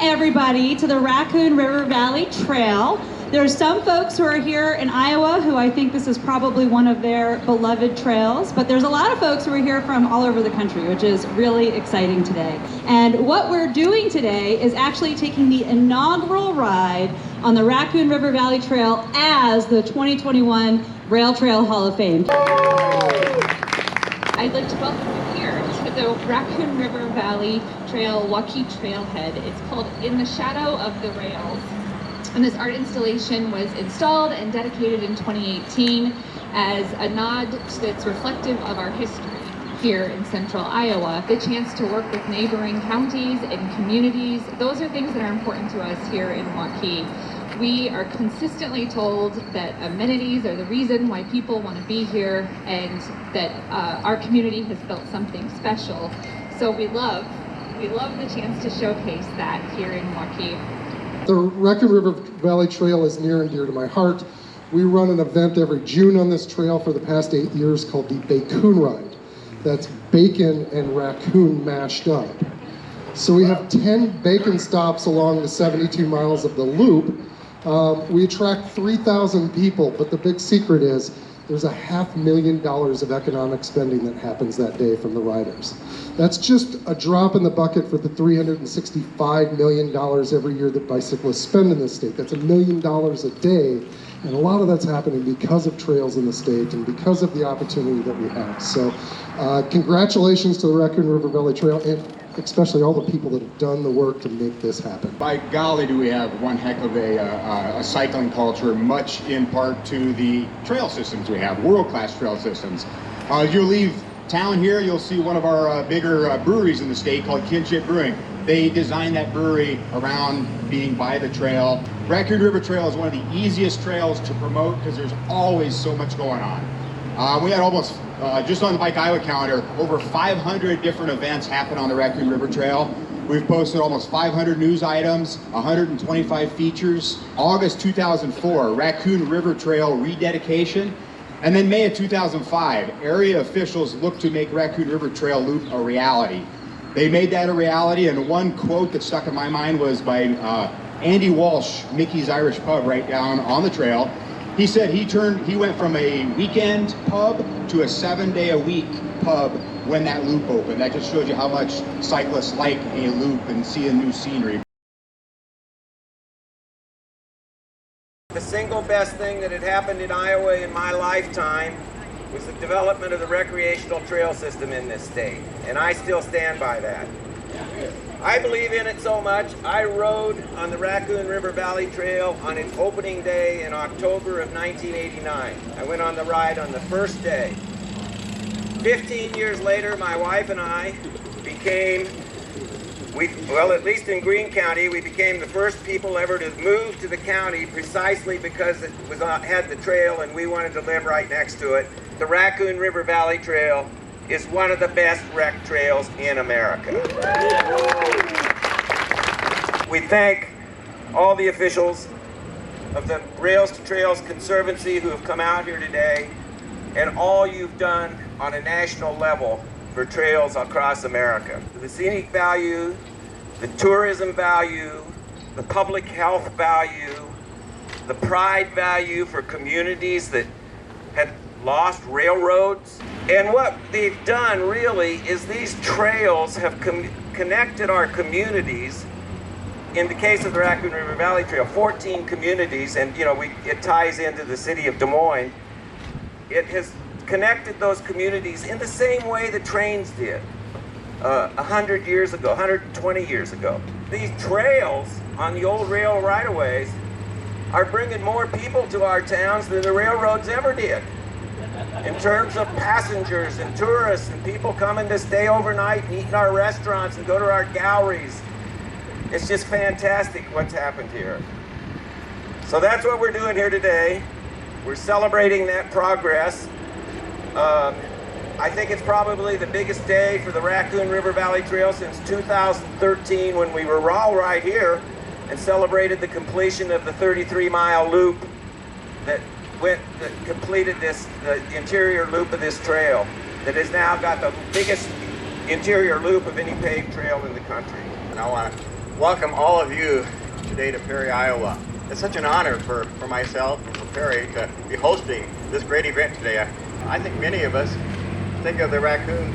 everybody to the Raccoon River Valley Trail. There are some folks who are here in Iowa who I think this is probably one of their beloved trails, but there's a lot of folks who are here from all over the country, which is really exciting today. And what we're doing today is actually taking the inaugural ride on the Raccoon River Valley Trail as the 2021 Rail Trail Hall of Fame. I'd like to welcome you here to the Raccoon River Valley Trail WAUKEE trailhead. It's called In the Shadow of the Rails. And this art installation was installed and dedicated in 2018 as a nod that's reflective of our history here in central Iowa. The chance to work with neighboring counties and communities, those are things that are important to us here in WAUKEE. We are consistently told that amenities are the reason why people want to be here and that our community has built something special. So we love the chance to showcase that here in WAUKEE. The Raccoon River Valley Trail is near and dear to my heart. We run an event every June on this trail for the past 8 years called the Bacon Ride. That's bacon and raccoon mashed up. So we have 10 bacon stops along the 72 miles of the loop. We attract 3,000 people, but the big secret is there's $500,000 of economic spending that happens that day from the riders. That's just a drop in the bucket for the $365 million every year that bicyclists spend in this state. That's $1 million a day, and a lot of that's happening because of trails in the state and because of the opportunity that we have. So congratulations to the Raccoon River Valley Trail, and especially all the people that have done the work to make this happen. By golly, do we have one heck of a cycling culture, much in part to the trail systems we have, world-class trail systems. As you leave town here, you'll see one of our bigger breweries in the state called Kinship Brewing. They designed that brewery around being by the trail. Raccoon River Trail is one of the easiest trails to promote because there's always so much going on. We had almost, just on the Bike Iowa calendar, over 500 different events happen on the Raccoon River Trail. We've posted almost 500 news items, 125 features. August 2004, Raccoon River Trail rededication. And then May of 2005, area officials looked to make Raccoon River Trail Loop a reality. They made that a reality, and one quote that stuck in my mind was by Andy Walsh, Mickey's Irish Pub right down on the trail. He said he went from a weekend pub to a 7-day-a-week pub when that loop opened. That just shows you how much cyclists like a loop and seeing new scenery. The single best thing that had happened in Iowa in my lifetime was the development of the recreational trail system in this state, and I still stand by that. I believe in it so much, I rode on the Raccoon River Valley Trail on its opening day in October of 1989. I went on the ride on the first day. 15 years later, my wife and I became, well, at least in Greene County, we became the first people ever to move to the county precisely because it had the trail and we wanted to live right next to it. The Raccoon River Valley Trail is one of the best rec trails in America. We thank all the officials of the Rails to Trails Conservancy who have come out here today and all you've done on a national level for trails across America. The scenic value, the tourism value, the public health value, the pride value for communities that had lost railroads. And what they've done really is these trails have connected our communities. In the case of the Raccoon River Valley Trail, 14 communities, and you know, it ties into the city of Des Moines. It has connected those communities in the same way the trains did 100 years ago, 120 years ago. These trails on the old rail right-of-ways are bringing more people to our towns than the railroads ever did. In terms of passengers and tourists and people coming to stay overnight and eat in our restaurants and go to our galleries. It's just fantastic what's happened here. So that's what we're doing here today. We're celebrating that progress. I think it's probably the biggest day for the Raccoon River Valley Trail since 2013 when we were all right here and celebrated the completion of the 33-mile loop that completed the interior loop of this trail that has now got the biggest interior loop of any paved trail in the country. And I want to welcome all of you today to Perry, Iowa. It's such an honor for myself and for Perry to be hosting this great event today. I think many of us think of the Raccoon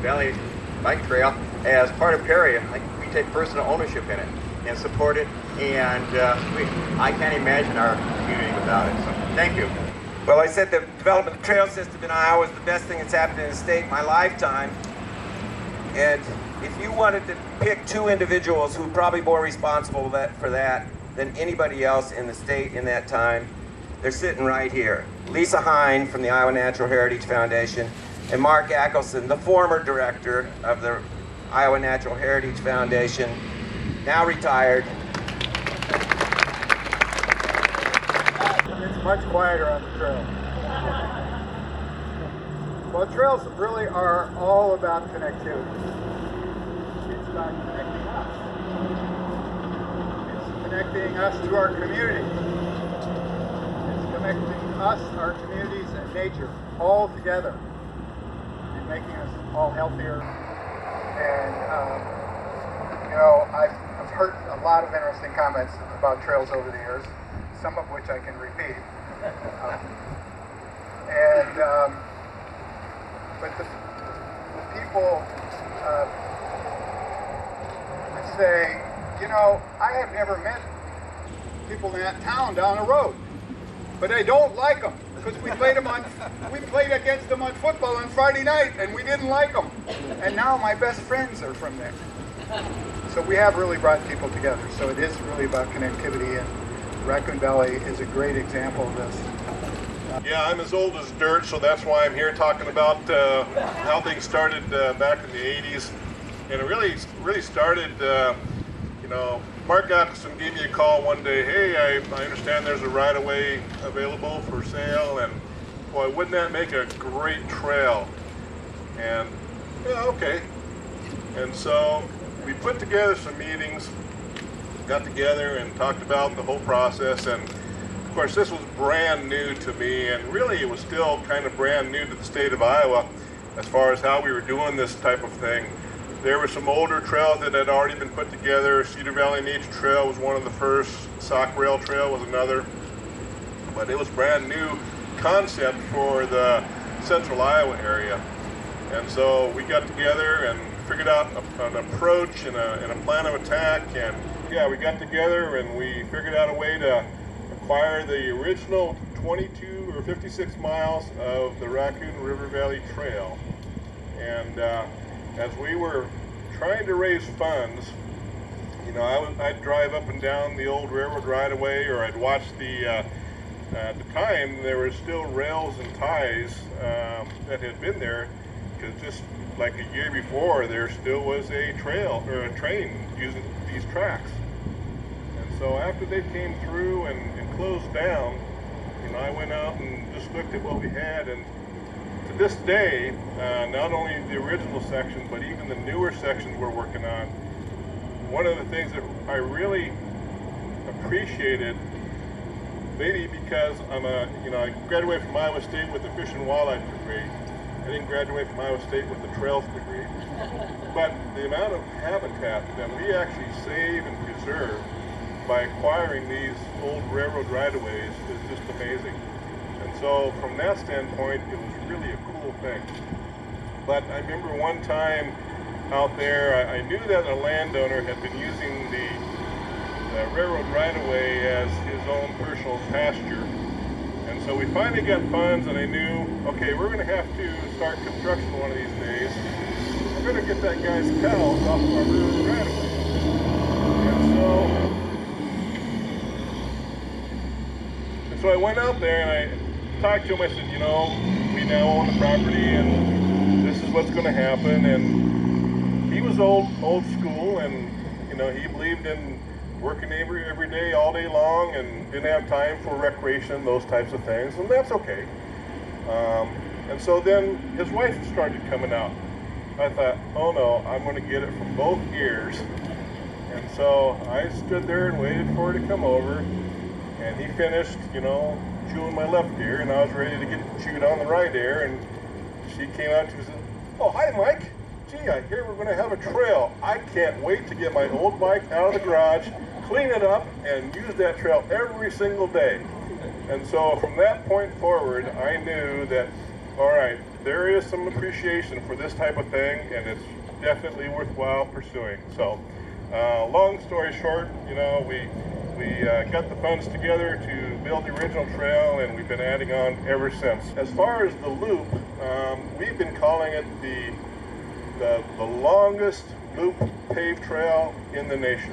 Valley Bike Trail as part of Perry. We take personal ownership in it and support it, and I can't imagine our community without it. So thank you. Well, I said the development of the trail system in Iowa is the best thing that's happened in the state in my lifetime. And if you wanted to pick two individuals who are probably more responsible for that than anybody else in the state in that time, they're sitting right here. Lisa Hine from the Iowa Natural Heritage Foundation and Mark Acklesson, the former director of the Iowa Natural Heritage Foundation, now retired. It's much quieter on the trail. Well, trails really are all about connectivity. It's about connecting us. It's connecting us to our community. It's connecting us, our communities, and nature all together and making us all healthier. And, you know, I've heard a lot of interesting comments about trails over the years, some of which I can repeat. But the people would say, you know, I have never met people in that town down the road, but I don't like them because we played against them on football on Friday night and we didn't like them, and now my best friends are from there. So we have really brought people together. So it is really about connectivity, and Raccoon Valley is a great example of this. Yeah, I'm as old as dirt, so that's why I'm here talking about how things started back in the 80s. And it really started, you know, Mark Acklesson gave me a call one day, hey, I understand there's a right-of-way available for sale, and boy, wouldn't that make a great trail? And, yeah, okay. And so we put together some meetings, got together and talked about the whole process, and of course this was brand new to me, and really it was still kind of brand new to the state of Iowa as far as how we were doing this type of thing. There were some older trails that had already been put together. Cedar Valley Nature Trail was one of the first, Sauk Rail Trail was another, but it was brand new concept for the central Iowa area. And so we got together and figured out an approach and a plan of attack, and yeah, we got together and we figured out a way to acquire the original 22 or 56 miles of the Raccoon River Valley Trail. And as we were trying to raise funds, you know, I'd drive up and down the old railroad right-of-way, or I'd watch at the time there were still rails and ties that had been there, because just like a year before there still was a trail or a train using these tracks. And so after they came through and closed down, you know, I went out and just looked at what we had, and to this day, not only the original section, but even the newer sections we're working on, one of the things that I really appreciated, maybe because I graduated from Iowa State with a fish and wildlife degree. I didn't graduate from Iowa State with the trails degree. But the amount of habitat that we actually save and preserve by acquiring these old railroad right-of-ways is just amazing. And so from that standpoint, it was really a cool thing. But I remember one time out there, I knew that a landowner had been using the railroad right-of-way as his own personal pasture. And so we finally got funds, and I knew, okay, we're going to have to start construction one of these days. We're going to get that guy's cows off of our railroad right-of-way. And so I went out there and I talked to him. I said, you know, we now own the property, and this is what's going to happen. And he was old school, and you know, he believed in working every day, all day long, and didn't have time for recreation, those types of things, and that's okay. And so then his wife started coming out. I thought, oh no, I'm going to get it from both ears. And so I stood there and waited for her to come over, and he finished, you know, chewing my left ear, and I was ready to get chewed on the right ear, and she came out to me and said, oh, hi, Mike. gee, I hear we're going to have a trail. I can't wait to get my old bike out of the garage, clean it up, and use that trail every single day. And so from that point forward, I knew that, all right, there is some appreciation for this type of thing, and it's definitely worthwhile pursuing. So, long story short, you know, we got the funds together to build the original trail, and we've been adding on ever since. As far as the loop, we've been calling it the longest loop paved trail in the nation.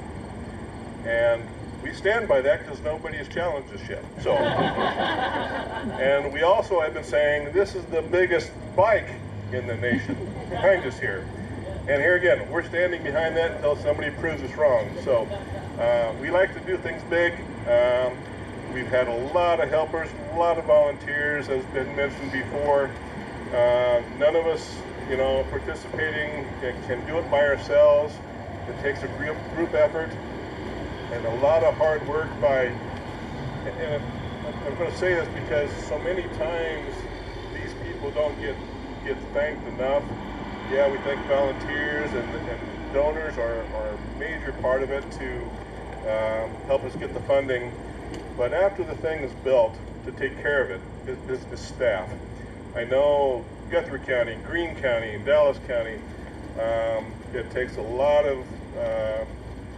And we stand by that because nobody has challenged us yet. So, and we also have been saying this is the biggest bike in the nation behind us here. And here again, we're standing behind that until somebody proves us wrong. So we like to do things big. We've had a lot of helpers, a lot of volunteers, as been mentioned before. None of us, you know, participating can do it by ourselves. It takes a group effort and a lot of hard work by, and I'm going to say this because so many times these people don't get thanked enough. Yeah, we thank volunteers and donors are a major part of it to help us get the funding. But after the thing is built, to take care of it is staff. I know Guthrie County, Greene County, and Dallas County, it takes a lot of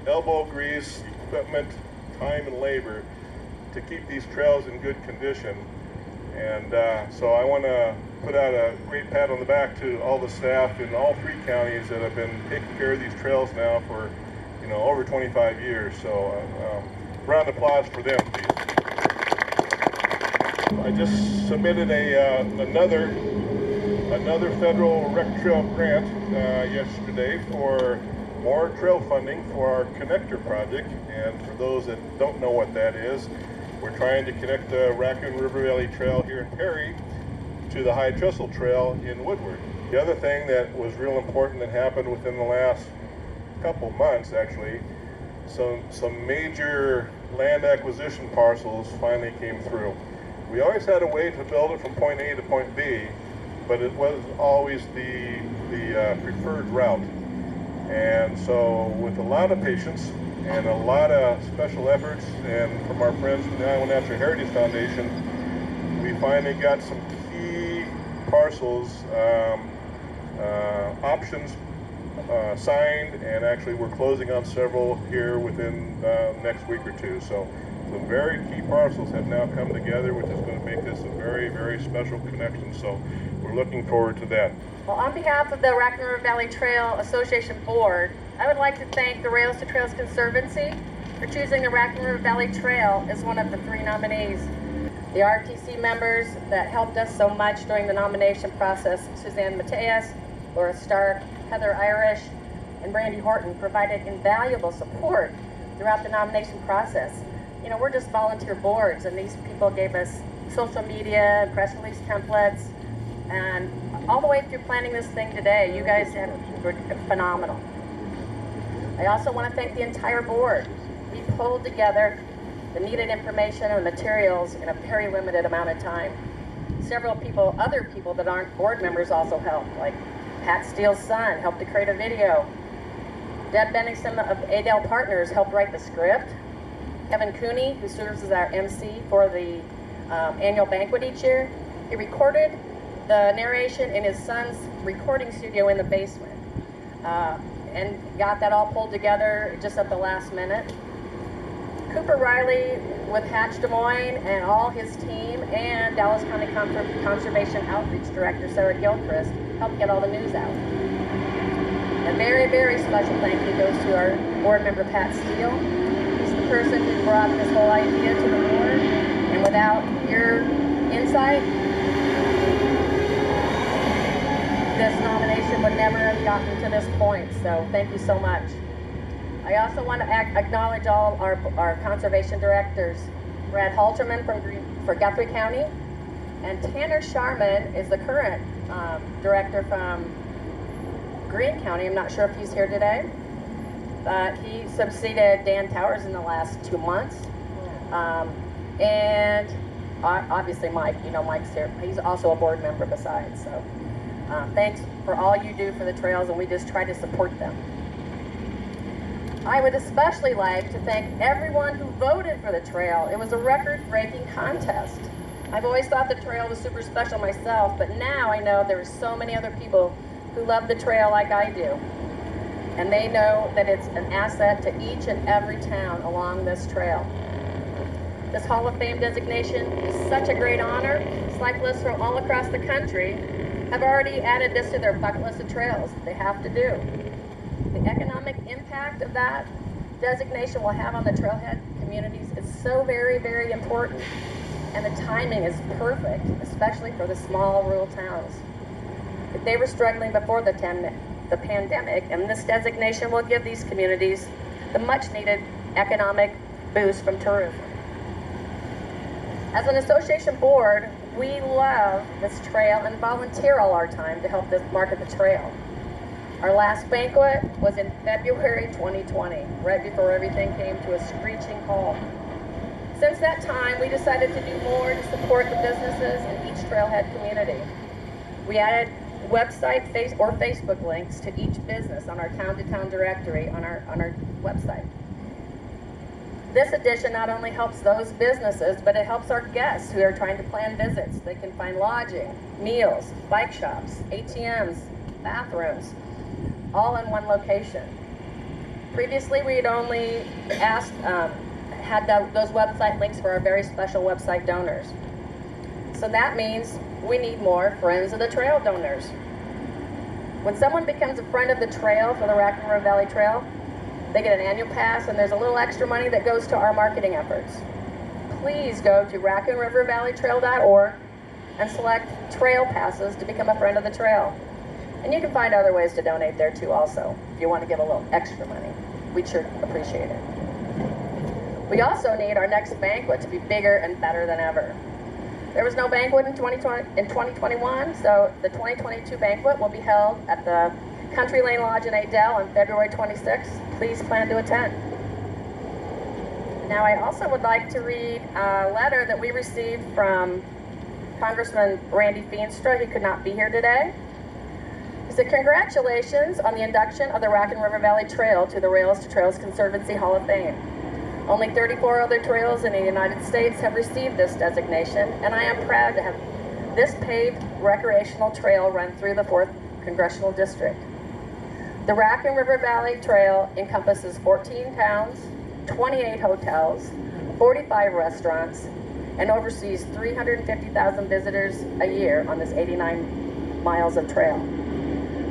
elbow grease, equipment, time, and labor to keep these trails in good condition. And so I want to put out a great pat on the back to all the staff in all 3 counties that have been taking care of these trails now for, you know, over 25 years. So round of applause for them, please. I just submitted another federal rec trail grant yesterday for more trail funding for our connector project. And for those that don't know what that is, we're trying to connect the Raccoon River Valley Trail here in Perry to the High Trestle Trail in Woodward. The other thing that was real important that happened within the last couple months, actually, some major land acquisition parcels finally came through. We always had a way to build it from point A to point B, but it was always the preferred route. And so with a lot of patience and a lot of special efforts, and from our friends from the Iowa Natural Heritage Foundation, we finally got some key parcels, options signed, and actually we're closing on several here within next week or 2. So some very key parcels have now come together, which is going to make this a very, very special connection. So we're looking forward to that. Well, on behalf of the Raccoon River Valley Trail Association Board, I would like to thank the Rails to Trails Conservancy for choosing the Raccoon River Valley Trail as one of the 3 nominees. The RTC members that helped us so much during the nomination process, Suzanne Mateus, Laura Stark, Heather Irish, and BRANDI HORTON, provided invaluable support throughout the nomination process. You know, we're just volunteer boards, and these people gave us social media, press release templates, and all the way through planning this thing today. You guys were phenomenal. I also want to thank the entire board. We pulled together the needed information and materials in a very limited amount of time. Several people, other people that aren't board members also helped, like Pat Steele's son helped to create a video. Deb Benningson of Adel Partners helped write the script. Kevin Cooney, who serves as our MC for the annual banquet each year, he recorded the narration in his son's recording studio in the basement, and got that all pulled together just at the last minute. Cooper Riley with Hatch Des Moines and all his team, and Dallas County Conservation Outreach Director Sarah Gilchrist helped get all the news out. A very, very special thank you goes to our board member Pat Steele. He's the person who brought this whole idea to the board, and without your insight, this nomination would never have gotten to this point. So thank you so much. I also want to acknowledge all our conservation directors. Brad Halterman for Guthrie County, and Tanner Sharman is the current director from Greene County. I'm not sure if he's here today, but he succeeded Dan Towers in the last 2 months. And obviously Mike, you know Mike's here. He's also a board member besides. So thanks for all you do for the trails, and we just try to support them. I would especially like to thank everyone who voted for the trail. It was a record-breaking contest. I've always thought the trail was super special myself, but now I know there are so many other people who love the trail like I do. And they know that it's an asset to each and every town along this trail. This Hall of Fame designation is such a great honor. Cyclists from all across the country have already added this to their bucket list of trails that they have to do. The economic impact of that designation will have on the trailhead communities is so very, very important. And the timing is perfect, especially for the small rural towns. If they were struggling before the pandemic, and this designation will give these communities the much needed economic boost from tourism. As an association board, we love this trail and volunteer all our time to help this market the trail. Our last banquet was in February 2020, right before everything came to a screeching halt. Since that time, we decided to do more to support the businesses in each trailhead community. We added website or Facebook links to each business on our town-to-town directory on our website. This addition not only helps those businesses, but it helps our guests who are trying to plan visits. They can find lodging, meals, bike shops, ATMs, bathrooms, all in one location. Previously, we had only had those website links for our very special website donors. So that means we need more Friends of the Trail donors. When someone becomes a friend of the trail for the Raccoon River Valley Trail, they get an annual pass, and there's a little extra money that goes to our marketing efforts. Please go to raccoonrivervalleytrail.org and select trail passes to become a friend of the trail. And you can find other ways to donate there too also, if you want to give a little extra money. We'd sure appreciate it. We also need our next banquet to be bigger and better than ever. There was no banquet in 2021, so the 2022 banquet will be held at the Country Lane Lodge in Adel on February 26th. Please plan to attend. Now, I also would like to read a letter that we received from Congressman Randy Feenstra. He could not be here today. He said, congratulations on the induction of the Raccoon River Valley Trail to the Rails to Trails Conservancy Hall of Fame. Only 34 other trails in the United States have received this designation, and I am proud to have this paved recreational trail run through the 4th Congressional District. The Raccoon River Valley Trail encompasses 14 towns, 28 hotels, 45 restaurants, and oversees 350,000 visitors a year on this 89 miles of trail.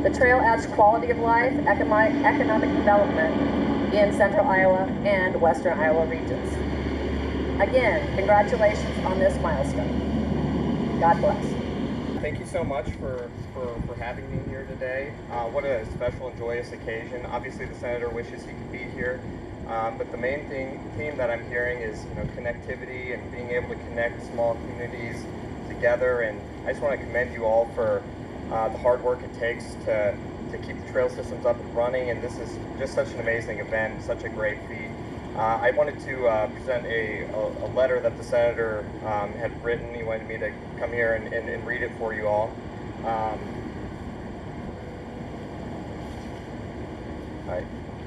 The trail adds quality of life, economic development in central Iowa and western Iowa regions. Again, congratulations on this milestone. God bless. Thank you so much for having me here today. What a special and joyous occasion. Obviously the Senator wishes he could be here, but the main theme that I'm hearing is connectivity and being able to connect small communities together. And I just want to commend you all for the hard work it takes to keep the trail systems up and running, and this is just such an amazing event, such a great feat. I wanted to present a letter that the Senator had written. He wanted me to come here and read it for you all.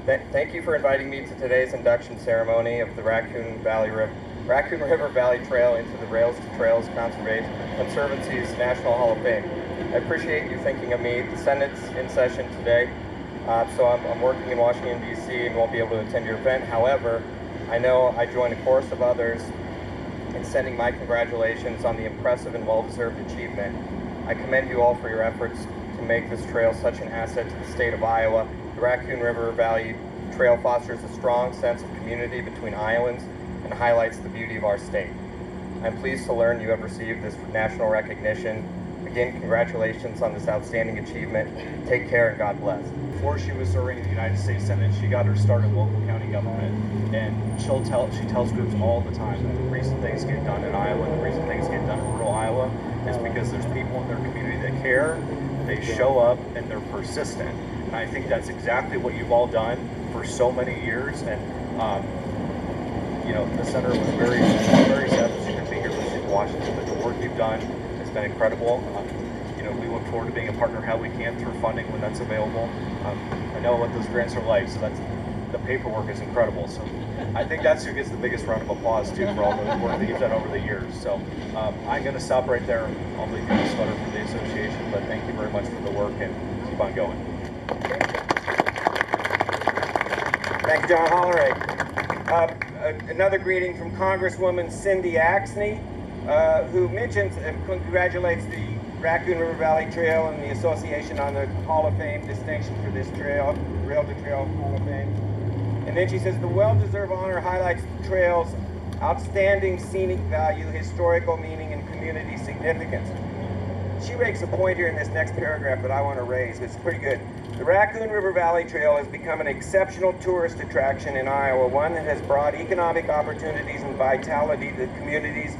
Thank you for inviting me to today's induction ceremony of the Raccoon River Valley Trail into the Rails to Trails Conservancy's National Hall of Fame. I appreciate you thinking of me. The Senate's in session today, so I'm working in Washington, D.C. and won't be able to attend your event. However, I know I join a chorus of others in sending my congratulations on the impressive and well-deserved achievement. I commend you all for your efforts to make this trail such an asset to the state of Iowa. The Raccoon River Valley Trail fosters a strong sense of community between Iowans and highlights the beauty of our state. I'm pleased to learn you have received this national recognition. Again, congratulations on this outstanding achievement. Take care and God bless. Before she was serving in the United States Senate, she got her start in local county government, and she tells groups all the time that the reason things get done in Iowa, the reason things get done in rural Iowa, is because there's people in their community that care, they show up, and they're persistent. And I think that's exactly what you've all done for so many years. And the senator was very sad that she couldn't be here, but she's in Washington. But the work you've done has been incredible. we look forward to being a partner how we can through funding when that's available. I know what those grants are like, so the paperwork is incredible. So I think that's who gets the biggest round of applause too for all the work that you've done over the years. So I'm going to stop right there. I'll leave you the sweater for the association, but thank you very much for the work and keep on going. Thank you, John Hollinrake. Another greeting from Congresswoman Cindy Axne, who mentions and congratulates the Raccoon River Valley Trail and the association on the Hall of Fame distinction for this trail, Rail to Trail Hall of Fame. And then she says the well-deserved honor highlights the trail's outstanding scenic value, historical meaning, and community significance. She makes a point here in this next paragraph that I want to raise. It's pretty good. The Raccoon River Valley Trail has become an exceptional tourist attraction in Iowa, one that has brought economic opportunities and vitality to the communities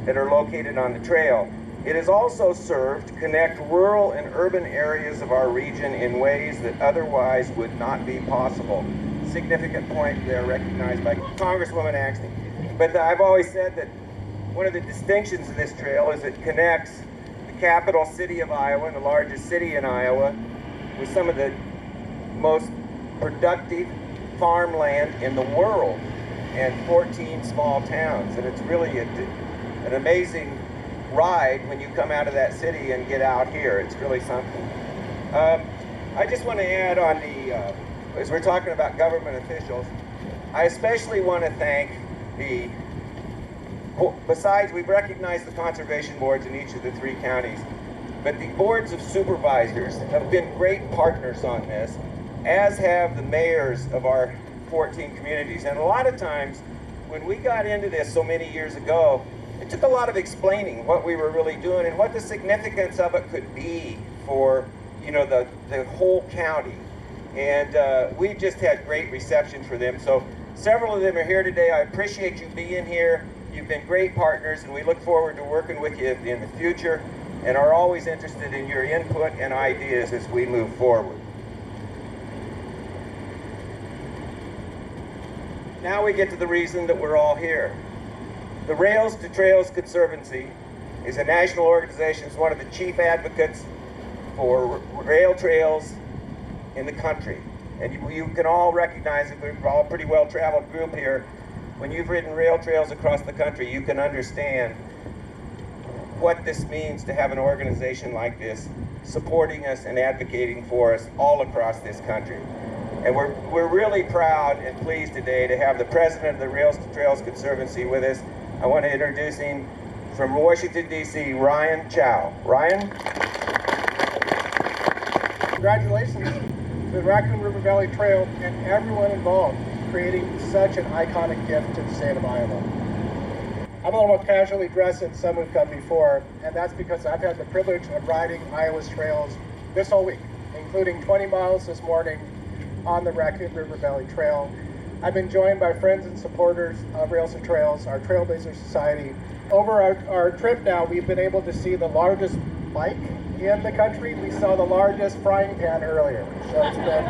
that are located on the trail. It has also served to connect rural and urban areas of our region in ways that otherwise would not be possible. Significant point there recognized by Congresswoman Axne. But I've always said that one of the distinctions of this trail is it connects the capital city of Iowa, and the largest city in Iowa, with some of the most productive farmland in the world and 14 small towns. And it's really an amazing ride when you come out of that city and get out here. It's really something. I just want to add on as we're talking about government officials, I especially want to thank besides we've recognized the conservation boards in each of the 3 counties, but the boards of supervisors have been great partners on this, as have the mayors of our 14 communities. And a lot of times, when we got into this so many years ago, it took a lot of explaining what we were really doing and what the significance of it could be for, the whole county. And we've just had great reception for them. So several of them are here today. I appreciate you being here. You've been great partners, and we look forward to working with you in the future, and are always interested in your input and ideas as we move forward. Now we get to the reason that we're all here. The Rails to Trails Conservancy is a national organization. It's one of the chief advocates for rail trails in the country. And you can all recognize it. We're all a pretty well-traveled group here. When you've ridden rail trails across the country, you can understand what this means to have an organization like this supporting us and advocating for us all across this country. And we're really proud and pleased today to have the president of the Rails to Trails Conservancy with us. I want to introduce him from Washington, D.C., Ryan Chao. Ryan? Congratulations to the Raccoon River Valley Trail and everyone involved in creating such an iconic gift to the state of Iowa. I'm a little more casually dressed than some who've come before, and that's because I've had the privilege of riding Iowa's trails this whole week, including 20 miles this morning on the Raccoon River Valley Trail. I've been joined by friends and supporters of Rails and Trails, our Trailblazer Society. Over our trip now, we've been able to see the largest bike in the country. We saw the largest frying pan earlier, so it's been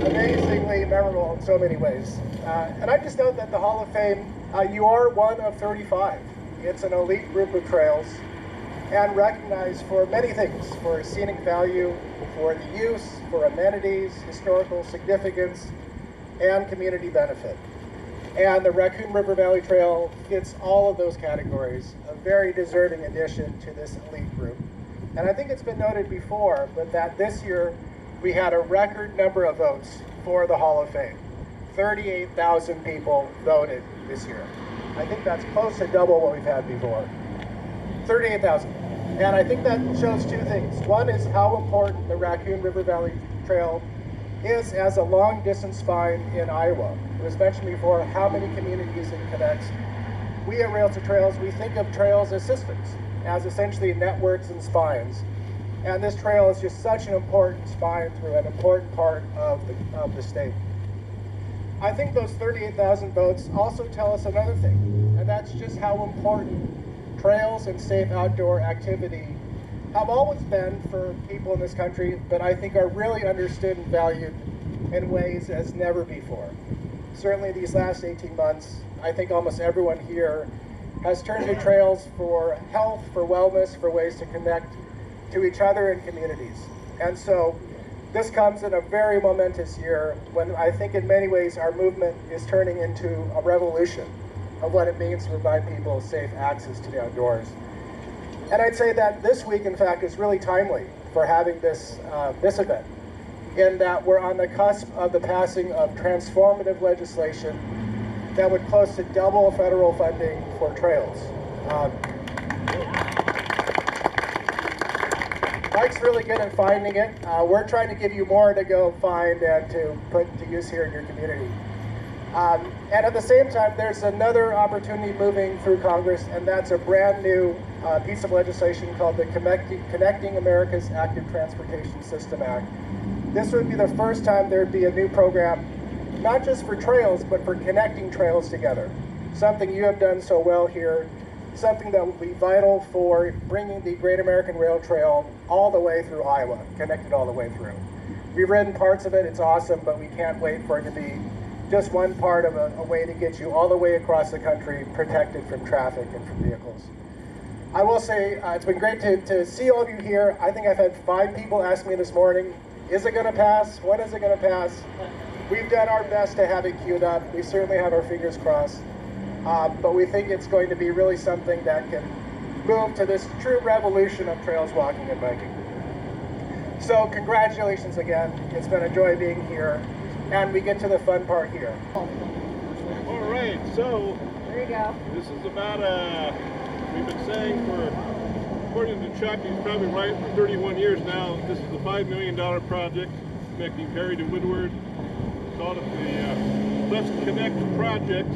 amazingly memorable in so many ways. And I just note that the Hall of Fame, you are one of 35. It's an elite group of trails and recognized for many things, for scenic value, for the use, for amenities, historical significance, and community benefit. And the Raccoon River Valley Trail fits all of those categories, a very deserving addition to this elite group. And I think it's been noted before, but that this year we had a record number of votes for the Hall of Fame. 38,000 people voted this year. I think that's close to double what we've had before. 38,000. And I think that shows 2 things. One is how important the Raccoon River Valley Trail is as a long-distance spine in Iowa. It was mentioned before how many communities it connects. We at Rails to Trails, we think of trails as systems, as essentially networks and spines. And this trail is just such an important spine through an important part of the state. I think those 38,000 votes also tell us another thing, and that's just how important trails and safe outdoor activity have always been for people in this country, but I think are really understood and valued in ways as never before. Certainly these last 18 months, I think almost everyone here has turned to trails for health, for wellness, for ways to connect to each other and communities. And so this comes in a very momentous year when I think in many ways our movement is turning into a revolution of what it means to provide people safe access to the outdoors. And I'd say that this week, in fact, is really timely for having this event, in that we're on the cusp of the passing of transformative legislation that would close to double federal funding for trails. Mike's really good at finding it. We're trying to give you more to go find and to put to use here in your community. And at the same time, there's another opportunity moving through Congress, and that's a brand new piece of legislation called the Connecting America's Active Transportation System Act. This would be the first time there'd be a new program, not just for trails, but for connecting trails together. Something you have done so well here, something that will be vital for bringing the Great American Rail Trail all the way through Iowa, connected all the way through. We've ridden parts of it, it's awesome, but we can't wait for it to be just one part of a way to get you all the way across the country, protected from traffic and from vehicles. I will say, it's been great to see all of you here. I think I've had 5 people ask me this morning, is it gonna pass? When is it gonna pass? We've done our best to have it queued up. We certainly have our fingers crossed. But we think it's going to be really something that can move to this true revolution of trails, walking, and biking. So congratulations again. It's been a joy being here. And we get to the fun part here. All right, so There you go. this is about we've been saying for, according to Chuck, he's probably right, for 31 years now, this is a $5 million project connecting Perry to Woodward. We called it the Let's Connect project,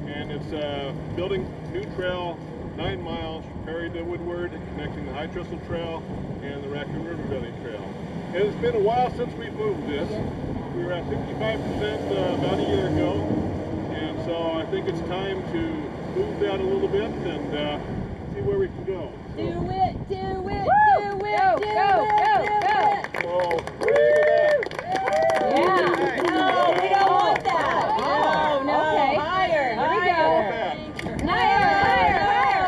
and it's building new trail 9 miles from Perry to Woodward, connecting the High Trestle Trail and the Raccoon River Valley Trail. And it's been a while since we've moved this. We were at 55% about a year ago, and so I think it's time to move that a little bit and see where we can go. So, Do it, do it, do it, go, go, go, go. so what do you think of that? Yeah. No, we don't want that. Oh, No, no. Okay. Higher. Here we go. Higher, higher,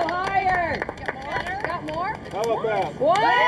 higher, higher. Got more? How about that? What?